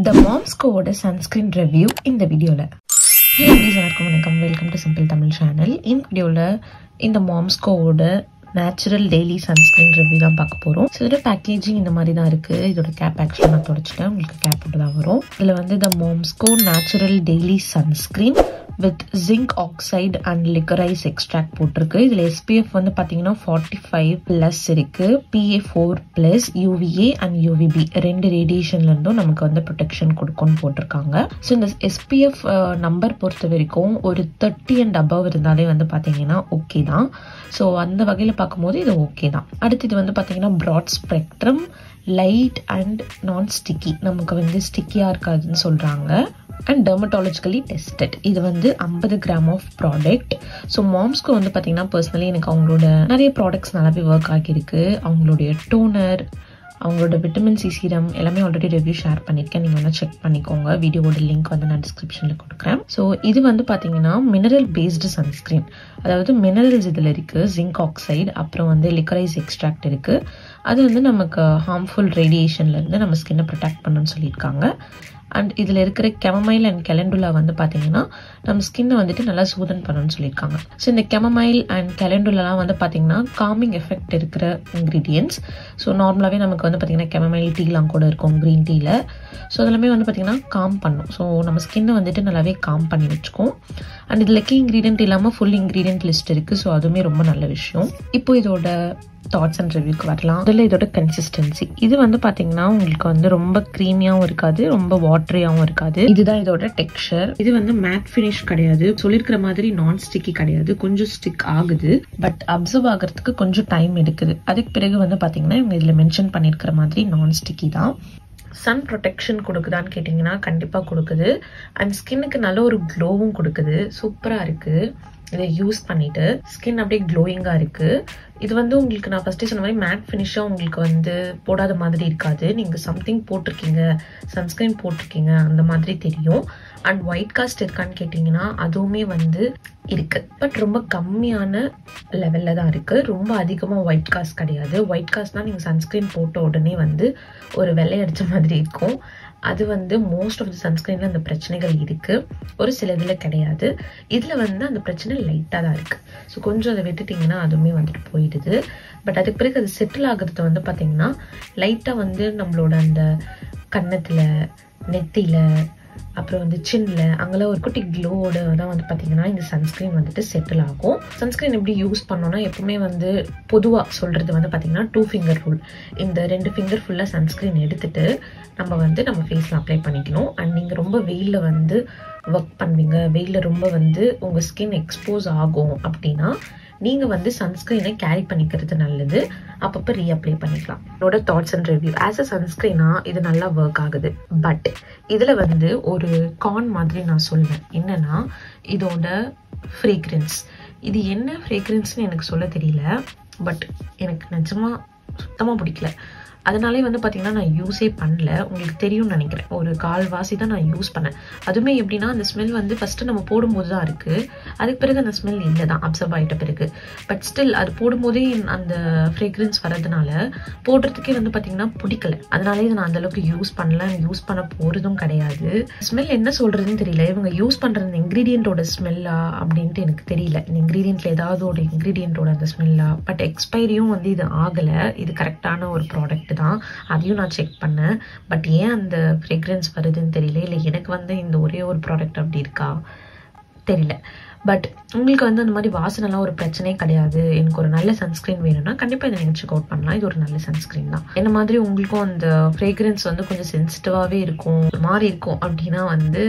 The Momsco sunscreen review in the video. Hey everyone, welcome to Simple Tamil channel. In video in the Momsco natural daily sunscreen review தான் பார்க்க போறோம். So இதோட packaging இந்த மாதிரி தான் இருக்கு. இதோட கேப் ஆக்சுவலா நான் தொடச்சிட்டேன். உங்களுக்கு கேப் போட்டு தான் வரும். இதுல வந்து the Momsco natural daily sunscreen with zinc oxide and licorice extract போட்டிருக்கு. இதுல SPF வந்து பாத்தீங்கன்னா 45+ இருக்கு. PA4+, UVA and UVB ரெண்டு ரேடியேஷன்ல இருந்தும் நமக்கு வந்து ப்ரொடெக்ஷன் கொடுக்கும்னு போட்டிருக்காங்க. ஸோ இந்த SPF நம்பர் பொறுத்த வரைக்கும் ஒரு 30 and above இருந்தாலே வந்து பாத்தீங்கன்னா ஓகே தான். ஸோ அந்த வகையில பார்க்கும்போது இது ஓகே தான். அடுத்து இது வந்து பாத்தீங்கன்னா broad spectrum, light and non sticky, நமக்கு வந்து ஸ்டிக்கியா இருக்காதுன்னு சொல்றாங்க. And dermatologically tested. இது வந்து 50 கிராம் ஆஃப் ப்ராடக்ட். ஸோ மாம்ஸ்க்கு வந்து பார்த்தீங்கன்னா பர்சனலி எனக்கு அவங்களோட நிறைய ப்ராடக்ட்ஸ் நல்லாவே ஒர்க் ஆகியிருக்கு. அவங்களுடைய டோனர், அவங்களோட விட்டமின் சி சீரம் எல்லாமே ஆல்ரெடி ரிவ்யூ ஷேர் பண்ணியிருக்கேன். நீங்கள் வேணால் செக் பண்ணிக்கோங்க. வீடியோட லிங்க் வந்து நான் டிஸ்கிரிப்ஷனில் கொடுக்குறேன். ஸோ இது வந்து பார்த்தீங்கன்னா மினரல் பேஸ்டு சன்ஸ்கிரீன். அதாவது மினரல்ஸ் இதில் இருக்குது, ஜிங்க் ஆக்சைடு, அப்புறம் வந்து லிக்கரைஸ் எக்ஸ்ட்ராக்ட் இருக்குது. அது வந்து நமக்கு ஹார்ம்ஃபுல் ரேடியேஷன்லேருந்து நம்ம ஸ்கின்னை ப்ரொடெக்ட் பண்ணணும்னு சொல்லியிருக்காங்க. அண்ட் இதில் இருக்கிற கெமமைல் அண்ட் கெலண்டுலா வந்து பார்த்தீங்கன்னா நம்ம ஸ்கின்னை வந்துட்டு நல்லா சூதன் பண்ணணும்னு சொல்லியிருக்காங்க. ஸோ இந்த கெமமைல் அண்ட் கெலண்டுலாம் வந்து பார்த்தீங்கன்னா காமிங் எஃபெக்ட் இருக்கிற இன்க்ரீடியன்ட்ஸ். ஸோ நார்மலாகவே நமக்கு வந்து பார்த்தீங்கன்னா கெமமைல் டீலாம் கூட இருக்கும் க்ரீன் டீயில். ஸோ அதெல்லாமே வந்து பார்த்தீங்கன்னா காம் பண்ணும். ஸோ நம்ம ஸ்கின்னை வந்துட்டு நல்லாவே காம் பண்ணி வச்சுக்கும். அண்ட் இதில் கீ இன்க்ரீடியன்ட் இல்லாமல் ஃபுல் இன்க்ரீடியன்ட் லிஸ்ட் இருக்குது. ஸோ அதுவுமே ரொம்ப நல்ல விஷயம். இப்போ இதோட தாட்ஸ் அண்ட் ரிவ்யூக்கு வரலாம். அதில் இதோட கன்சிஸ்டன்சி, இது வந்து பார்த்தீங்கன்னா உங்களுக்கு வந்து ரொம்ப க்ரீமியாகவும் இருக்காது, ரொம்ப வாட்டரியாகவும் இருக்காது. இதுதான் இதோட டெக்ஸ்சர். இது வந்து மேட் ஃபினிஷ் கிடையாது, சொல்லியிருக்கிற மாதிரி நான் ஸ்டிக்கி கிடையாது, கொஞ்சம் ஸ்டிக் ஆகுது. பட் அப்சர்வ் ஆகிறதுக்கு கொஞ்சம் டைம் எடுக்குது. அதுக்கு பிறகு வந்து பார்த்தீங்கன்னா இவங்க இதில் மென்ஷன் பண்ணியிருக்கிற மாதிரி நான் ஸ்டிக்கி தான். சன் ப்ரொடெக்ஷன் கொடுக்குதான்னு கேட்டிங்கன்னா கண்டிப்பாக கொடுக்குது. அண்ட் ஸ்கின்னுக்கு நல்ல ஒரு க்ளோவும் கொடுக்குது. சூப்பராக இருக்குது. இதை யூஸ் பண்ணிட்டு ஸ்கின் அப்படியே க்ளோயிங்காக இருக்குது. இது வந்து உங்களுக்கு நான் ஃபர்ஸ்டே சொன்ன மாதிரி மேட் ஃபினிஷாக உங்களுக்கு வந்து போடாத மாதிரி இருக்காது. நீங்கள் சம்திங் போட்டிருக்கீங்க, சன்ஸ்கிரீன் போட்டிருக்கீங்க அந்த மாதிரி தெரியும். அண்ட் ஒயிட் காஸ்ட் இருக்கான்னு கேட்டிங்கன்னா அதுவுமே வந்து இருக்கு. பட் ரொம்ப கம்மியான லெவலில் தான் இருக்குது. ரொம்ப அதிகமாக ஒயிட் காஸ்ட் கிடையாது. ஒயிட் காஸ்ட்னால் நீங்கள் சன்ஸ்கிரீன் போட்ட உடனே வந்து ஒரு வெள்ளையடிச்ச மாதிரி இருக்கும். அது வந்து மோஸ்ட் ஆஃப் த சன்ஸ்கிரீனில் அந்த பிரச்சனைகள் இருக்குது, ஒரு சில இதில் கிடையாது. இதில் வந்து அந்த பிரச்சனை லைட்டாக தான் இருக்குது. ஸோ கொஞ்சம் அதை விட்டுட்டிங்கன்னா அதுவுமே வந்துட்டு போயிடுது. பட் அதுக்கு பிறகு அது செட்டில் ஆகுறது வந்து பார்த்திங்கன்னா லைட்டாக வந்து நம்மளோட அந்த கன்னத்தில், நெத்தியில், அப்புறம் வந்து சின்ல அங்கெல்லாம் ஒரு குட்டி க்ளோவோட தான் வந்து பார்த்தீங்கன்னா இந்த சன்ஸ்கிரீன் வந்துட்டு செட்டில் ஆகும். சன்ஸ்கிரீன் எப்படி யூஸ் பண்ணோன்னா எப்பவுமே வந்து பொதுவாக சொல்கிறது வந்து பார்த்தீங்கன்னா 2 ஃபிங்கர் ரூல். இந்த 2 ஃபிங்கர் ஃபுல்லாக சன்ஸ்கிரீன் எடுத்துட்டு நம்ம ஃபேஸில் அப்ளை பண்ணிக்கணும். அண்ட் நீங்கள் ரொம்ப வெயிலில் வந்து ஒர்க் பண்ணுவீங்க, வெயிலில் ரொம்ப வந்து உங்கள் ஸ்கின் எக்ஸ்போஸ் ஆகும் அப்படின்னா நீங்கள் வந்து சன்ஸ்கிரீனை கேரி பண்ணிக்கிறது நல்லது. அப்பப்போ ரீஅப்ளை பண்ணிக்கலாம். என்னோட thoughts and review as a சன்ஸ்கிரீனா இது நல்லா ஒர்க் ஆகுது. பட் இதில் வந்து ஒரு கான் மாதிரி நான் சொல்வேன். என்னன்னா இதோட ஃப்ரேக்ரன்ஸ். இது என்ன ஃப்ரேக்ரன்ஸ்னு எனக்கு சொல்ல தெரியல. பட் எனக்கு நிஜமாக சுத்தமாக பிடிக்கல. அதனாலே வந்து பார்த்தீங்கன்னா நான் யூஸே பண்ணல. உங்களுக்கு தெரியும்னு நினைக்கிறேன். ஒரு கால்வாசி தான் நான் யூஸ் பண்ணேன். அதுவுமே எப்படின்னா அந்த ஸ்மெல் வந்து ஃபஸ்ட்டு நம்ம போடும்போது தான் இருக்குது. அதுக்கு பிறகு அந்த ஸ்மெல் இல்லை தான் அப்சர்வ் ஆகிட்ட பிறகு. பட் ஸ்டில் அது போடும்போதே அந்த ஃப்ரேக்ரன்ஸ் வரதுனால போடுறதுக்கே வந்து பார்த்தீங்கன்னா பிடிக்கல. அதனாலே இதை நான் அந்தளவுக்கு யூஸ் பண்ணல, யூஸ் பண்ண போகிறதும் கிடையாது. ஸ்மெல் என்ன சொல்கிறதுன்னு தெரியல. இவங்க யூஸ் பண்ணுற இந்த இன்க்ரீடியண்ட்டோட ஸ்மெல்லா அப்படின்ட்டு எனக்கு தெரியல. இந்த இன்க்ரீடியண்ட்டில் ஏதாவது ஒரு இன்க்ரீடியண்ட்டோட அந்த ஸ்மெல்லா. பட் எக்ஸ்பைரியும் வந்து இது ஆகலை. இது கரெக்டான ஒரு ப்ராடக்ட் தான். அதையும் நான் செக் பண்ணேன். பட் ஏன் அந்த ஃப்ரேக்ரன்ஸ் வருதுன்னு தெரியல. இல்லை எனக்கு வந்து இந்த ஒரே ஒரு ப்ராடக்ட் அப்படி இருக்கா தெரியல. பட் உங்களுக்கு வந்து அந்த மாதிரி வாசனைலாம் ஒரு பிரச்சனையே கிடையாது. எனக்கு ஒரு நல்ல சன்ஸ்கிரீன் வேணும்னா கண்டிப்பாக இதை நீங்கள் செக் அவுட் பண்ணலாம். இது ஒரு நல்ல சன்ஸ்கிரீன் தான். என்ன மாதிரி உங்களுக்கும் அந்த ஃப்ரேக்ரன்ஸ் வந்து கொஞ்சம் சென்சிட்டிவாகவே இருக்கும், ஒரு மாதிரி இருக்கும் அப்படின்னா வந்து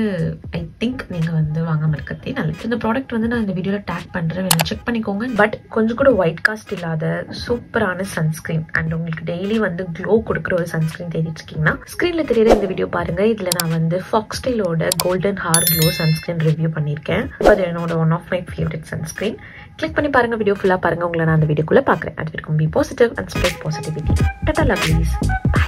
ஐ திங்க் நீங்கள் வந்து வாங்காமல் இருக்கிறதே நல்லது. இந்த ப்ராடக்ட் வந்து நான் இந்த வீடியோவில் டேக் பண்ணுறேன், வேணும் செக் பண்ணிக்கோங்க. பட் கொஞ்சம் கூட ஒயிட் காஸ்ட் இல்லாத சூப்பரான சன்ஸ்கிரீன் அண்ட் உங்களுக்கு டெய்லி வந்து க்ளோ கொடுக்குற ஒரு சன்ஸ்கிரீன் தேடிட்டு இருக்கீங்கன்னா ஸ்க்ரீனில் தெரியுற இந்த வீடியோ பாருங்கள். இதில் நான் வந்து ஃபாக்ஸ்டைலோட golden hair glow sunscreen review பண்ணியிருக்கேன். அது என்னோட one of my favourite sunscreen. Click பண்ணி பாருங்க, வீடியோ ஃபுல்லாக பாருங்க. உங்களை நான் அந்த வீடியோக்குள்ளே பார்க்குறேன். அது வரைக்கும் be positive and spread positivity. Tata lovelies. By.